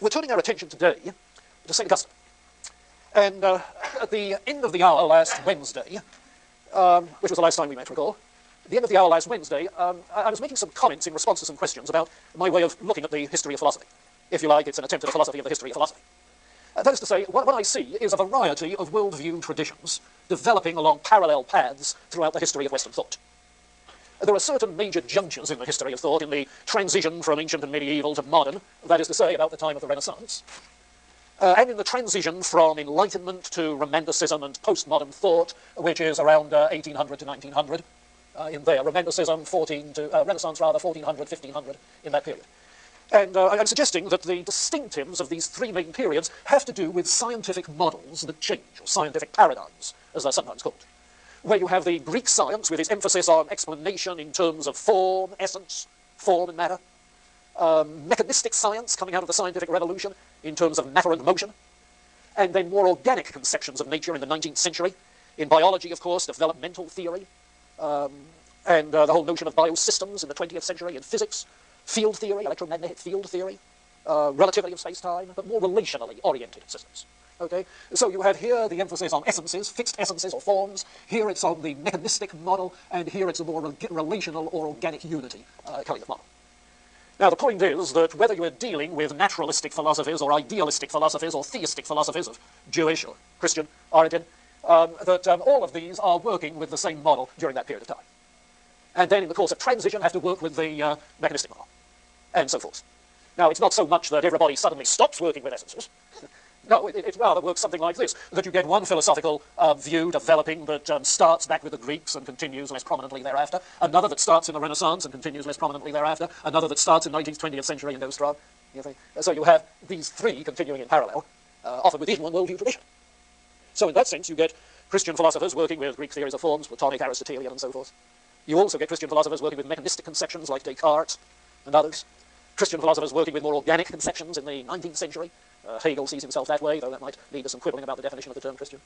we're turning our attention today to St. Augustine. And at the end of the hour last Wednesday, which was the last time we met, recall, at the end of the hour last Wednesday, I was making some comments in response to some questions about my way of looking at the history of philosophy. If you like, it's an attempt at a philosophy of the history of philosophy. That is to say, what I see is a variety of worldview traditions developing along parallel paths throughout the history of Western thought. There are certain major junctures in the history of thought in the transition from ancient and medieval to modern, that is to say, about the time of the Renaissance, and in the transition from Enlightenment to Romanticism and postmodern thought, which is around 1800 to 1900, in there, Romanticism, Renaissance rather, 1400, 1500, in that period. And I'm suggesting that the distinctives of these three main periods have to do with scientific models that change, or scientific paradigms, as they're sometimes called. Where you have the Greek science with its emphasis on explanation in terms of form, essence, form and matter. Mechanistic science coming out of the scientific revolution in terms of matter and motion. And then more organic conceptions of nature in the 19th century. In biology, of course, developmental theory. And the whole notion of biosystems in the 20th century in physics. Field theory, electromagnetic field theory. Relativity of space-time, but more relationally oriented systems. Okay, so you have here the emphasis on essences, fixed essences or forms. Here it's on the mechanistic model, and here it's a more relational or organic unity kind of model. Now the point is that whether you are dealing with naturalistic philosophies or idealistic philosophies or theistic philosophies of Jewish or Christian origin, that all of these are working with the same model during that period of time. And then in the course of transition have to work with the mechanistic model, and so forth. Now it's not so much that everybody suddenly stops working with essences. No, it rather works something like this, that you get one philosophical view developing that starts back with the Greeks and continues less prominently thereafter, another that starts in the Renaissance and continues less prominently thereafter, another that starts in the 19th, 20th century and goes strong. You see? So you have these three continuing in parallel, often within one worldview tradition. So in that sense, you get Christian philosophers working with Greek theories of forms, Platonic, Aristotelian, and so forth. You also get Christian philosophers working with mechanistic conceptions like Descartes and others. Christian philosophers working with more organic conceptions in the 19th century. Hegel sees himself that way, though that might lead to some quibbling about the definition of the term Christian.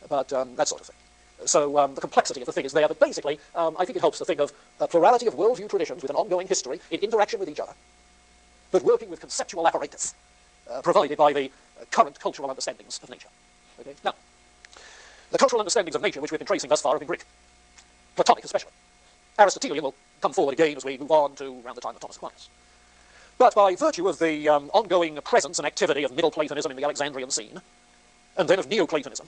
But that sort of thing. So the complexity of the thing is there, but basically I think it helps to think of a plurality of worldview traditions with an ongoing history in interaction with each other, but working with conceptual apparatus provided by the current cultural understandings of nature. Okay? Now, the cultural understandings of nature which we've been tracing thus far have been Greek, Platonic especially. Aristotelian will come forward again as we move on to around the time of Thomas Aquinas. But by virtue of the ongoing presence and activity of Middle Platonism in the Alexandrian scene, and then of Neoplatonism,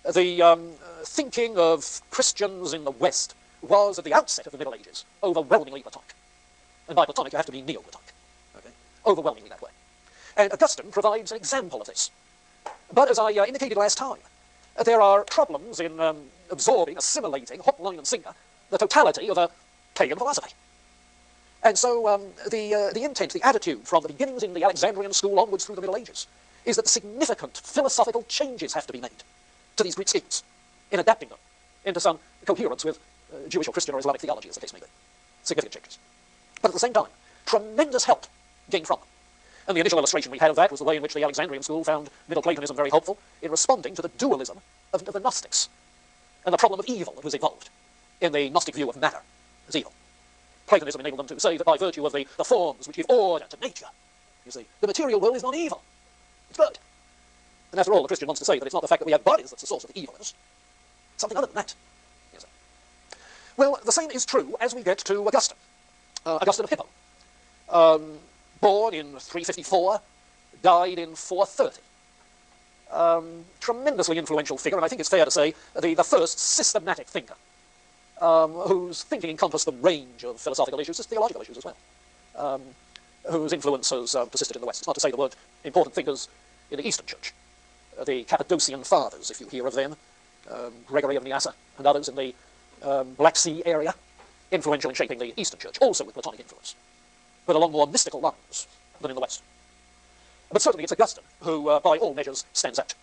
the thinking of Christians in the West was, at the outset of the Middle Ages, overwhelmingly Platonic. And by Platonic, you have to mean Neoplatonic. Okay? Overwhelmingly that way. And Augustine provides an example of this. But as I indicated last time, there are problems in absorbing, assimilating, hook, line, and sinker, the totality of a pagan philosophy. And so the intent, the attitude from the beginnings in the Alexandrian school onwards through the Middle Ages is that significant philosophical changes have to be made to these Greek schemes in adapting them into some coherence with Jewish or Christian or Islamic theology, as the case may be. Significant changes. But at the same time, tremendous help gained from them. And the initial illustration we had of that was the way in which the Alexandrian school found Middle Platonism very helpful in responding to the dualism of the Gnostics and the problem of evil that was involved in the Gnostic view of matter as evil. Platonism enabled them to say that by virtue of the forms which give order to nature, you see, the material world is not evil. It's good. And after all, the Christian wants to say that it's not the fact that we have bodies that's the source of the evilness. It's something other than that. You see. Well, the same is true as we get to Augustine. Augustine of Hippo. Born in 354, died in 430. Tremendously influential figure, and I think it's fair to say the first systematic thinker. Whose thinking encompassed the range of philosophical issues, theological issues as well, whose influence has persisted in the West. It's not to say there weren't important thinkers in the Eastern Church. The Cappadocian Fathers, if you hear of them, Gregory of Nyassa and others in the Black Sea area, influential in shaping the Eastern Church, also with Platonic influence, but along more mystical lines than in the West. But certainly it's Augustine who, by all measures, stands out.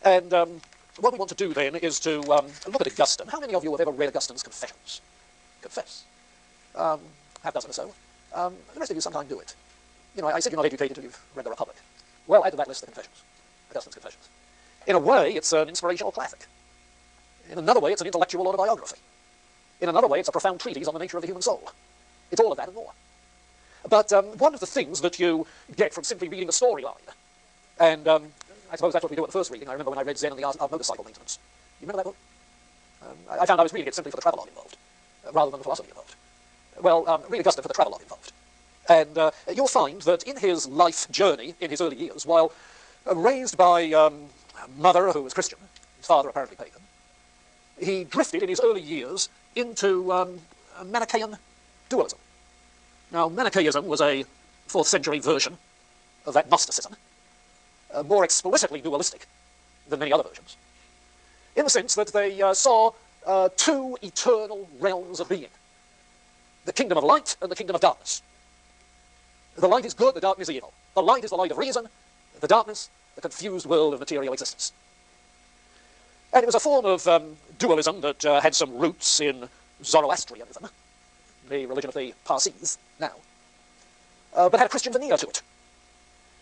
And what we want to do then is to look at Augustine. How many of you have ever read Augustine's Confessions? Confess. Half dozen or so. The rest of you sometime do it. You know, I said you're not educated until you've read the Republic. Well, add to that list the Confessions. Augustine's Confessions. In a way, it's an inspirational classic. In another way, it's an intellectual autobiography. In another way, it's a profound treatise on the nature of the human soul. It's all of that and more. But one of the things that you get from simply reading a storyline, and I suppose that's what we do at the first reading. I remember when I read Zen and the Art of Motorcycle Maintenance. You remember that book? I found I was reading it simply for the travelogue involved, rather than the philosophy involved. Well, read Augustine for the travelogue involved. And you'll find that in his life journey, in his early years, while raised by a mother who was Christian, his father apparently pagan, he drifted in his early years into Manichaean dualism. Now, Manichaeism was a 4th century version of that Gnosticism, more explicitly dualistic than many other versions, in the sense that they saw two eternal realms of being, the kingdom of light and the kingdom of darkness. The light is good, the darkness is evil. The light is the light of reason, the darkness, the confused world of material existence. And it was a form of dualism that had some roots in Zoroastrianism, the religion of the Parsees now, but had a Christian veneer to it,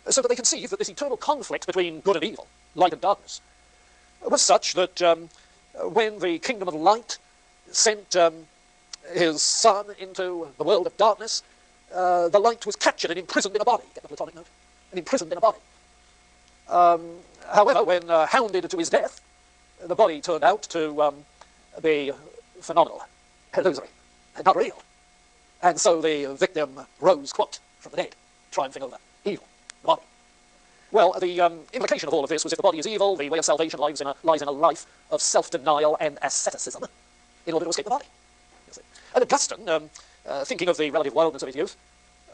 so that they conceived that this eternal conflict between good and evil, light and darkness, was such that when the kingdom of light sent his son into the world of darkness, the light was captured and imprisoned in a body. Get the Platonic note? And imprisoned in a body. However, when hounded to his death, the body turned out to be phenomenal, illusory, and not real. And so the victim rose, quote, from the dead, triumphing over evil, the body. Well, the implication of all of this was if the body is evil, the way of salvation lies in a life of self-denial and asceticism in order to escape the body. You see. And Augustine, thinking of the relative wildness of his youth,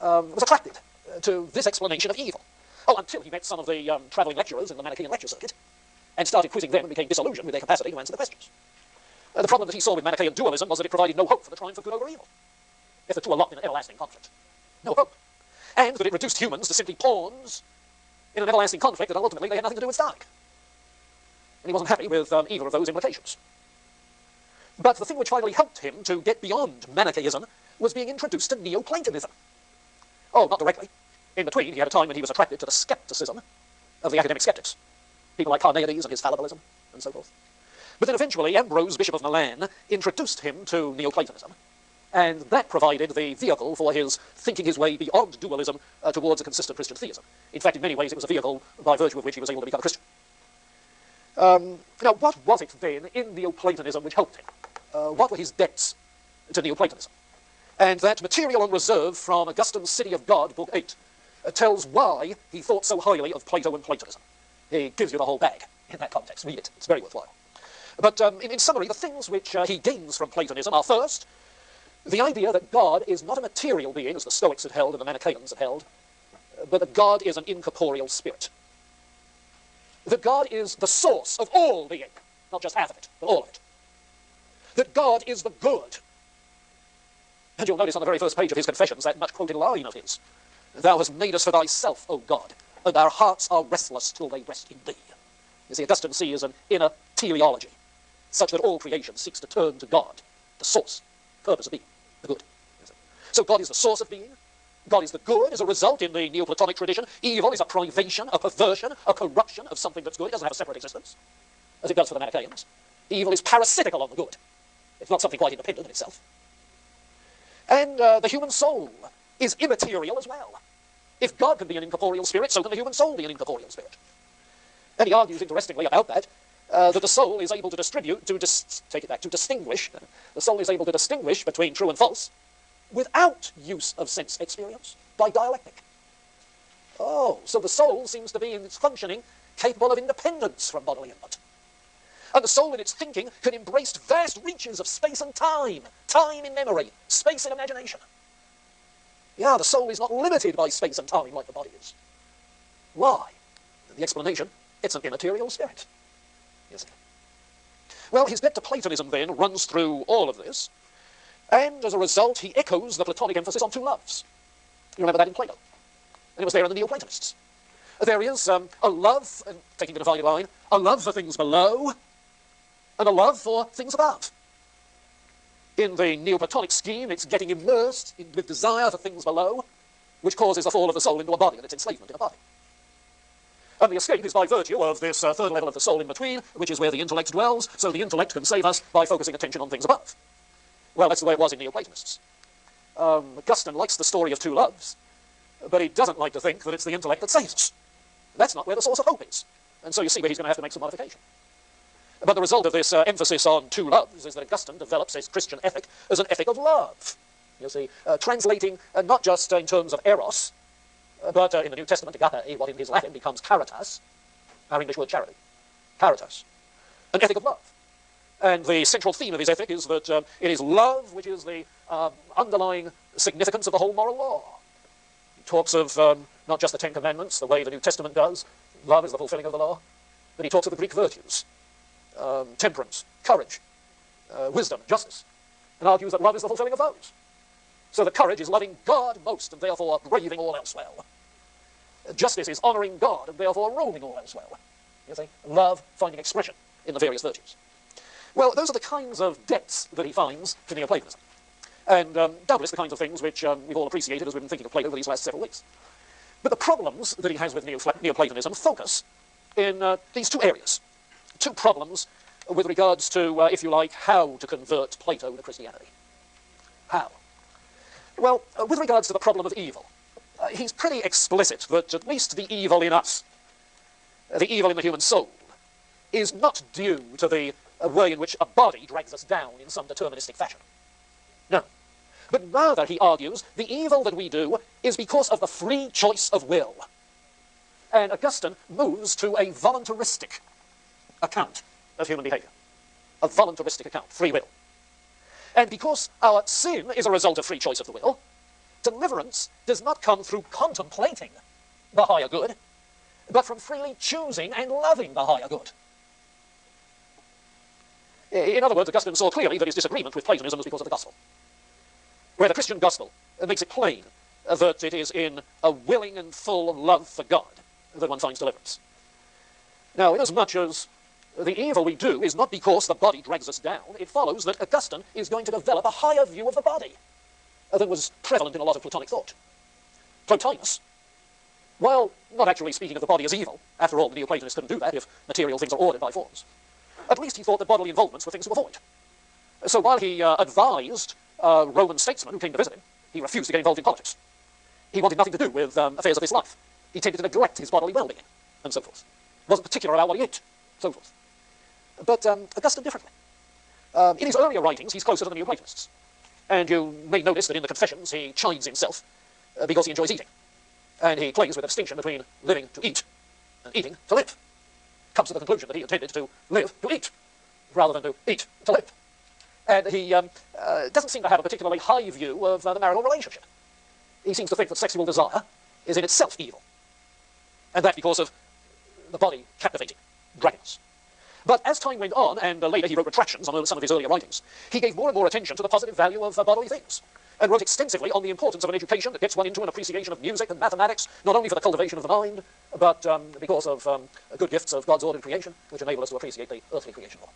was attracted to this explanation of evil. Oh, until he met some of the travelling lecturers in the Manichaean lecture circuit and started quizzing them and became disillusioned with their capacity to answer the questions. The problem that he saw with Manichaean dualism was that it provided no hope for the triumph of good over evil. If the two are locked in an everlasting conflict, no hope. And that it reduced humans to simply pawns in an everlasting conflict that ultimately they had nothing to do with starting. And he wasn't happy with either of those implications. But the thing which finally helped him to get beyond Manichaeism was being introduced to Neoplatonism. Oh, not directly. In between, he had a time when he was attracted to the skepticism of the academic skeptics. People like Carneades and his fallibilism, and so forth. But then eventually, Ambrose, Bishop of Milan, introduced him to Neoplatonism. And that provided the vehicle for his thinking his way beyond dualism towards a consistent Christian theism. In fact, in many ways, it was a vehicle by virtue of which he was able to become a Christian. Now, what was it then in Neoplatonism which helped him? What were his debts to Neoplatonism? And that material on reserve from Augustine's City of God, Book 8, tells why he thought so highly of Plato and Platonism. He gives you the whole bag in that context. Read it. It's very worthwhile. But in summary, the things which he gains from Platonism are, first, the idea that God is not a material being, as the Stoics had held and the Manichaeans had held, but that God is an incorporeal spirit. That God is the source of all being, not just half of it, but all of it. That God is the good. And you'll notice on the very first page of his Confessions that much quoted line of his, "Thou hast made us for thyself, O God, and our hearts are restless till they rest in thee." You see, Augustine sees an inner teleology, such that all creation seeks to turn to God, the source, purpose of being, the good. So God is the source of being. God is the good. As a result, in the Neoplatonic tradition, evil is a privation, a perversion, a corruption of something that's good. It doesn't have a separate existence, as it does for the Manichaeans. Evil is parasitical on the good. It's not something quite independent in itself. And the human soul is immaterial as well. If God can be an incorporeal spirit, so can the human soul be an incorporeal spirit. And he argues, interestingly, about that, that the soul is able to distinguish, the soul is able to distinguish between true and false without use of sense experience, by dialectic. Oh, so the soul seems to be, in its functioning, capable of independence from bodily input. And the soul in its thinking can embrace vast reaches of space and time, time in memory, space in imagination. Yeah, the soul is not limited by space and time like the body is. Why? The explanation, it's an immaterial spirit. You see. Well, his debt to Platonism then runs through all of this, and as a result he echoes the Platonic emphasis on two loves. You remember that in Plato. And it was there in the Neoplatonists. There is a love, and taking the divided line, a love for things below, and a love for things above. In the Neoplatonic scheme, it's getting immersed with desire for things below, which causes the fall of the soul into a body and its enslavement in a body. And the escape is by virtue of this third level of the soul in between, which is where the intellect dwells, so the intellect can save us by focusing attention on things above. Well, that's the way it was in Neoplatonists. Augustine likes the story of two loves, but he doesn't like to think that it's the intellect that saves us. That's not where the source of hope is. And so you see where he's going to have to make some modification. But the result of this emphasis on two loves is that Augustine develops his Christian ethic as an ethic of love. You see, translating not just in terms of eros, but in the New Testament, agape, what in his Latin becomes caritas, our English word charity, caritas, an ethic of love. And the central theme of his ethic is that it is love which is the underlying significance of the whole moral law. He talks of not just the Ten Commandments, the way the New Testament does, love is the fulfilling of the law, but he talks of the Greek virtues, temperance, courage, wisdom, justice, and argues that love is the fulfilling of those. So that courage is loving God most, and therefore braving all else well. Justice is honoring God, and therefore ruling all else well. You see, love finding expression in the various virtues. Well, those are the kinds of depths that he finds to Neoplatonism. And doubtless the kinds of things which we've all appreciated as we've been thinking of Plato over these last several weeks. But the problems that he has with Neoplatonism focus in these two areas. Two problems with regards to, if you like, how to convert Plato to Christianity. How? Well, with regards to the problem of evil, he's pretty explicit that at least the evil in us, the evil in the human soul, is not due to the way in which a body drags us down in some deterministic fashion. No. But rather, he argues, the evil that we do is because of the free choice of will. And Augustine moves to a voluntaristic account of human behavior. A voluntaristic account, free will. And because our sin is a result of free choice of the will, deliverance does not come through contemplating the higher good, but from freely choosing and loving the higher good. In other words, Augustine saw clearly that his disagreement with Platonism was because of the gospel, where the Christian gospel makes it plain that it is in a willing and full love for God that one finds deliverance. Now, inasmuch as the evil we do is not because the body drags us down, it follows that Augustine is going to develop a higher view of the body than was prevalent in a lot of Platonic thought. Plotinus, while not actually speaking of the body as evil, after all, the Neoplatonists couldn't do that if material things are ordered by forms, at least he thought that bodily involvements were things to avoid. So while he advised Roman statesmen who came to visit him, he refused to get involved in politics. He wanted nothing to do with affairs of his life. He tended to neglect his bodily well-being, and so forth. Wasn't particular about what he ate, so forth. But Augustine differently. In his earlier writings, he's closer to the Neoplatonists. And you may notice that in the Confessions, he chides himself because he enjoys eating. And he plays with the distinction between living to eat and eating to live. Comes to the conclusion that he intended to live to eat, rather than to eat to live. And he doesn't seem to have a particularly high view of the marital relationship. He seems to think that sexual desire is in itself evil. And that because of the body captivating, dragging us. But as time went on, and later he wrote retractions on some of his earlier writings, he gave more and more attention to the positive value of bodily things, and wrote extensively on the importance of an education that gets one into an appreciation of music and mathematics, not only for the cultivation of the mind, but because of good gifts of God's ordered creation, which enable us to appreciate the earthly creation more.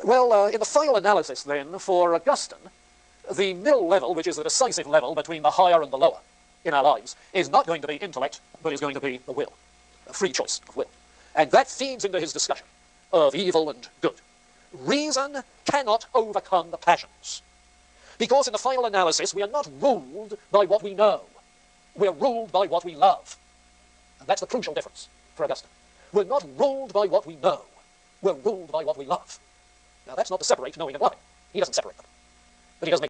Well, in the final analysis, then, for Augustine, the middle level, which is the decisive level between the higher and the lower in our lives, is not going to be intellect, but is going to be the will, a free choice of will. And that feeds into his discussion of evil and good. Reason cannot overcome the passions. Because in the final analysis, we are not ruled by what we know. We are ruled by what we love. And that's the crucial difference for Augustine. We're not ruled by what we know. We're ruled by what we love. Now, that's not to separate knowing and loving. He doesn't separate them. But he does make